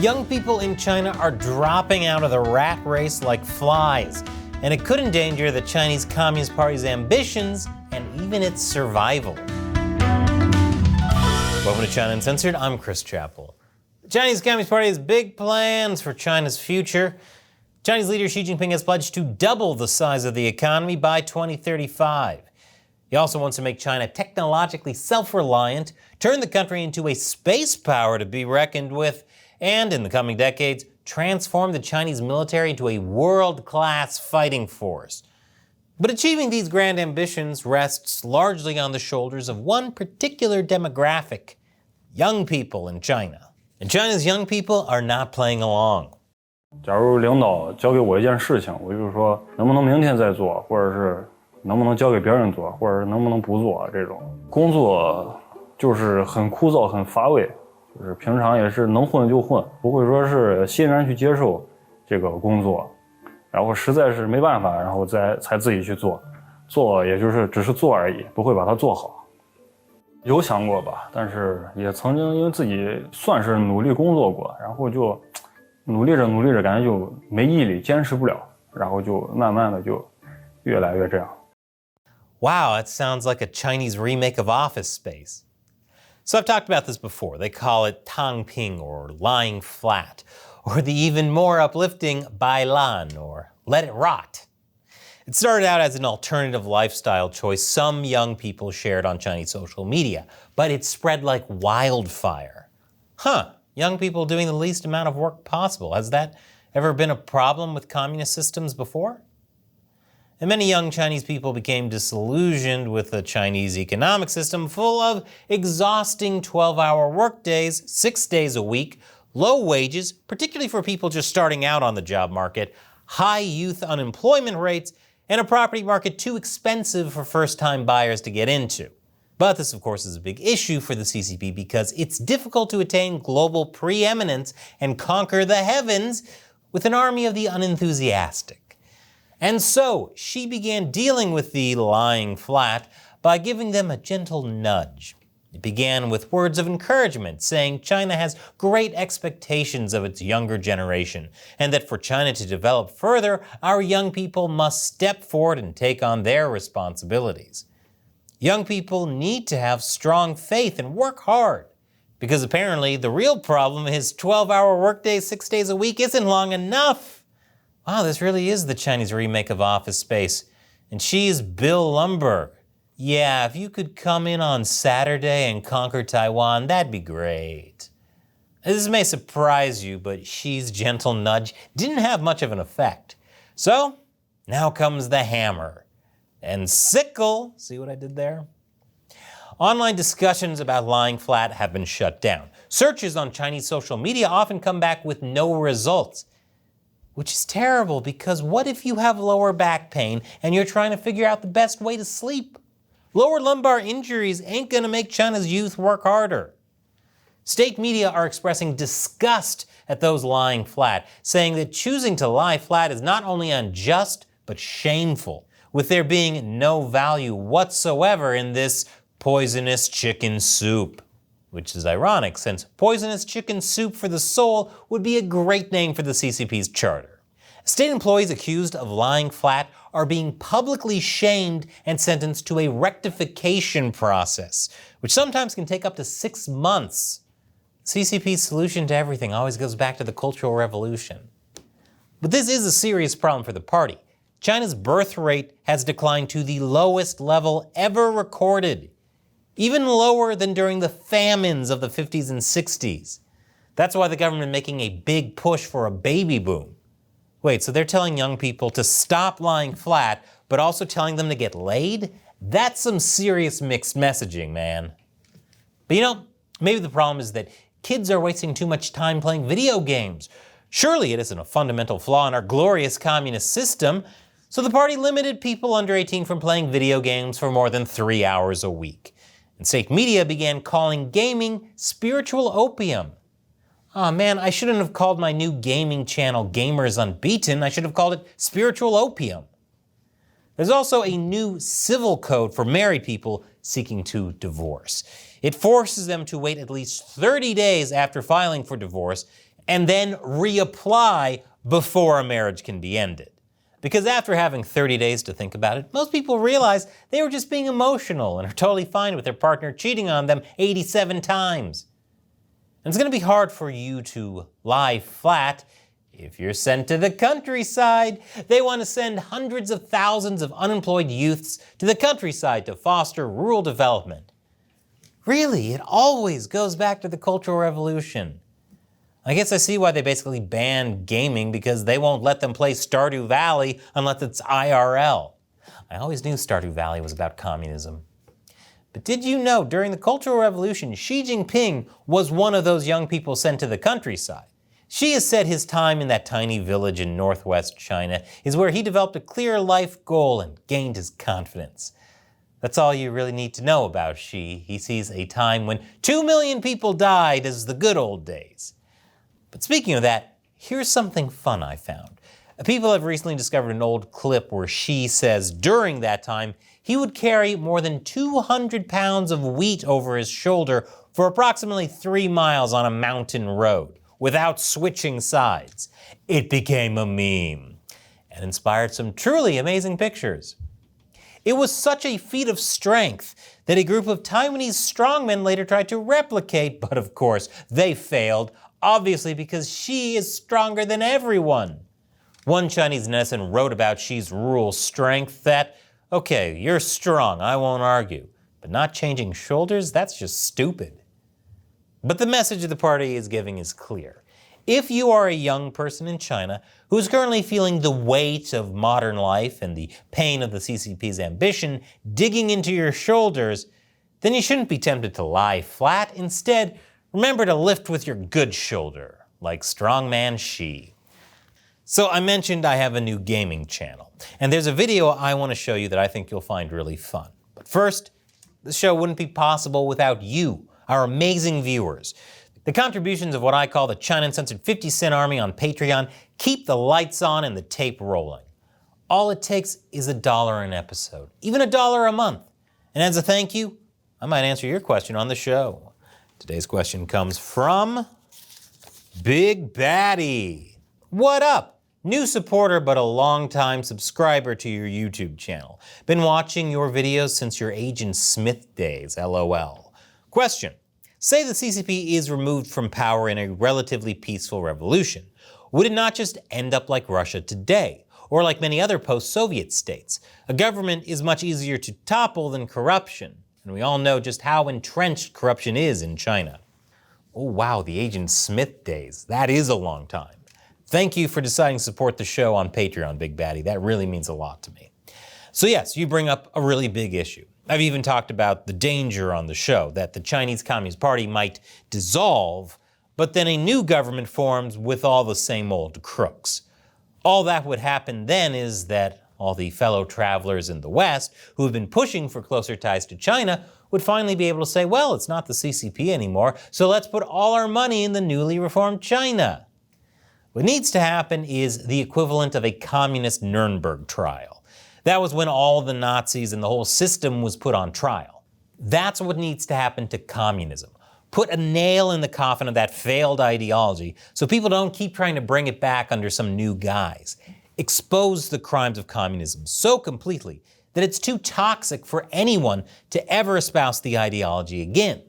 Young people in China are dropping out of the rat race like flies, and it could endanger the Chinese Communist Party's ambitions and even its survival. Welcome to China Uncensored, I'm Chris Chappell. The Chinese Communist Party has big plans for China's future. Chinese leader Xi Jinping has pledged to double the size of the economy by 2035. He also wants to make China technologically self-reliant, turn the country into a space power to be reckoned with, and in the coming decades, transform the Chinese military into a world-class fighting force. But achieving these grand ambitions rests largely on the shoulders of one particular demographic: young people in China. And China's young people are not playing along. 假如领导交给我一件事情，我就说能不能明天再做，或者是能不能交给别人做，或者能不能不做，这种工作就是很枯燥、很乏味，就是平常也是能混就混，不会说是欣然去接受这个工作，然后实在是没办法，然后才自己去做，做也就是只是做而已，不会把它做好。有想过吧，但是也曾经因为自己算是努力工作过，然后就努力着，感觉就没毅力，坚持不了，然后就慢慢的就越来越这样。Wow, that sounds like a Chinese remake of Office Space. So I've talked about this before. They call it tang or lying flat, or the even more uplifting bailan, or let it rot. It started out as an alternative lifestyle choice some young people shared on Chinese social media, but it spread like wildfire. Young people doing the least amount of work possible. Has that ever been a problem with communist systems before? And many young Chinese people became disillusioned with the Chinese economic system full of exhausting 12-hour workdays, 6 days a week, low wages, particularly for people just starting out on the job market, high youth unemployment rates, and a property market too expensive for first-time buyers to get into. But this, of course, is a big issue for the CCP because it's difficult to attain global preeminence and conquer the heavens with an army of the unenthusiastic. And so, she began dealing with the lying flat by giving them a gentle nudge. It began with words of encouragement, saying China has great expectations of its younger generation, and that for China to develop further, our young people must step forward and take on their responsibilities. Young people need to have strong faith and work hard, because apparently the real problem is 12-hour workdays 6 days a week isn't long enough. Wow, this really is the Chinese remake of Office Space. And she's Bill Lumbergh. Yeah, if you could come in on Saturday and conquer Taiwan, that'd be great. This may surprise you, but Xi's gentle nudge didn't have much of an effect. So, now comes the hammer. And sickle, see what I did there? Online discussions about lying flat have been shut down. Searches on Chinese social media often come back with no results. Which is terrible, because what if you have lower back pain and you're trying to figure out the best way to sleep? Lower lumbar injuries ain't gonna make China's youth work harder. State media are expressing disgust at those lying flat, saying that choosing to lie flat is not only unjust, but shameful, with there being no value whatsoever in this poisonous chicken soup. Which is ironic, since poisonous chicken soup for the soul would be a great name for the CCP's charter. State employees accused of lying flat are being publicly shamed and sentenced to a rectification process, which sometimes can take up to 6 months. CCP's solution to everything always goes back to the Cultural Revolution. But this is a serious problem for the party. China's birth rate has declined to the lowest level ever recorded, even lower than during the famines of the 50s and 60s. That's why the government is making a big push for a baby boom. Wait, so they're telling young people to stop lying flat, but also telling them to get laid? That's some serious mixed messaging, man. But maybe the problem is that kids are wasting too much time playing video games. Surely it isn't a fundamental flaw in our glorious communist system, so the party limited people under 18 from playing video games for more than 3 hours a week. And state media began calling gaming spiritual opium. Oh man, I shouldn't have called my new gaming channel Gamers Unbeaten. I should have called it Spiritual Opium. There's also a new civil code for married people seeking to divorce. It forces them to wait at least 30 days after filing for divorce, and then reapply before a marriage can be ended. Because after having 30 days to think about it, most people realize they were just being emotional and are totally fine with their partner cheating on them 87 times. And it's going to be hard for you to lie flat if you're sent to the countryside. They want to send hundreds of thousands of unemployed youths to the countryside to foster rural development. Really, it always goes back to the Cultural Revolution. I guess I see why they basically banned gaming, because they won't let them play Stardew Valley unless it's IRL. I always knew Stardew Valley was about communism. But did you know during the Cultural Revolution, Xi Jinping was one of those young people sent to the countryside? Xi has said his time in that tiny village in northwest China is where he developed a clear life goal and gained his confidence. That's all you really need to know about Xi. He sees a time when 2 million people died as the good old days. But speaking of that, here's something fun I found. People have recently discovered an old clip where Xi says during that time he would carry more than 200 pounds of wheat over his shoulder for approximately 3 miles on a mountain road without switching sides. It became a meme and inspired some truly amazing pictures. It was such a feat of strength that a group of Taiwanese strongmen later tried to replicate, but of course they failed, obviously because Xi is stronger than everyone. One Chinese netizen wrote about Xi's rural strength that, okay, you're strong, I won't argue, but not changing shoulders, that's just stupid. But the message the party is giving is clear. If you are a young person in China who is currently feeling the weight of modern life and the pain of the CCP's ambition digging into your shoulders, then you shouldn't be tempted to lie flat. Instead, remember to lift with your good shoulder, like strongman Xi. So I mentioned I have a new gaming channel, and there's a video I want to show you that I think you'll find really fun. But first, the show wouldn't be possible without you, our amazing viewers. The contributions of what I call the China Uncensored 50-cent army on Patreon keep the lights on and the tape rolling. All it takes is $1 an episode, even $1 a month. And as a thank you, I might answer your question on the show. Today's question comes from Big Baddie. What up? New supporter but a long-time subscriber to your YouTube channel. Been watching your videos since your Agent Smith days, LOL. Question. Say the CCP is removed from power in a relatively peaceful revolution. Would it not just end up like Russia today, or like many other post-Soviet states? A government is much easier to topple than corruption, and we all know just how entrenched corruption is in China. Oh wow, the Agent Smith days. That is a long time. Thank you for deciding to support the show on Patreon, Big Baddie. That really means a lot to me. So yes, you bring up a really big issue. I've even talked about the danger on the show, that the Chinese Communist Party might dissolve, but then a new government forms with all the same old crooks. All that would happen then is that all the fellow travelers in the West who have been pushing for closer ties to China would finally be able to say, well, it's not the CCP anymore, so let's put all our money in the newly reformed China. What needs to happen is the equivalent of a communist Nuremberg trial. That was when all the Nazis and the whole system was put on trial. That's what needs to happen to communism. Put a nail in the coffin of that failed ideology so people don't keep trying to bring it back under some new guise. Expose the crimes of communism so completely that it's too toxic for anyone to ever espouse the ideology again.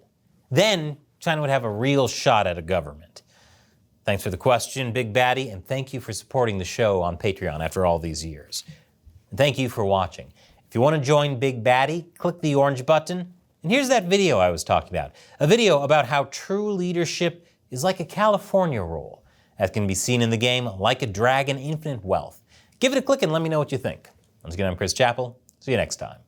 Then China would have a real shot at a government. Thanks for the question, Big Baddie, and thank you for supporting the show on Patreon after all these years. And thank you for watching. If you want to join Big Baddie, click the orange button. And here's that video I was talking about. A video about how true leadership is like a California roll, as can be seen in the game Like a Dragon Infinite Wealth. Give it a click and let me know what you think. Once again, I'm Chris Chappell. See you next time.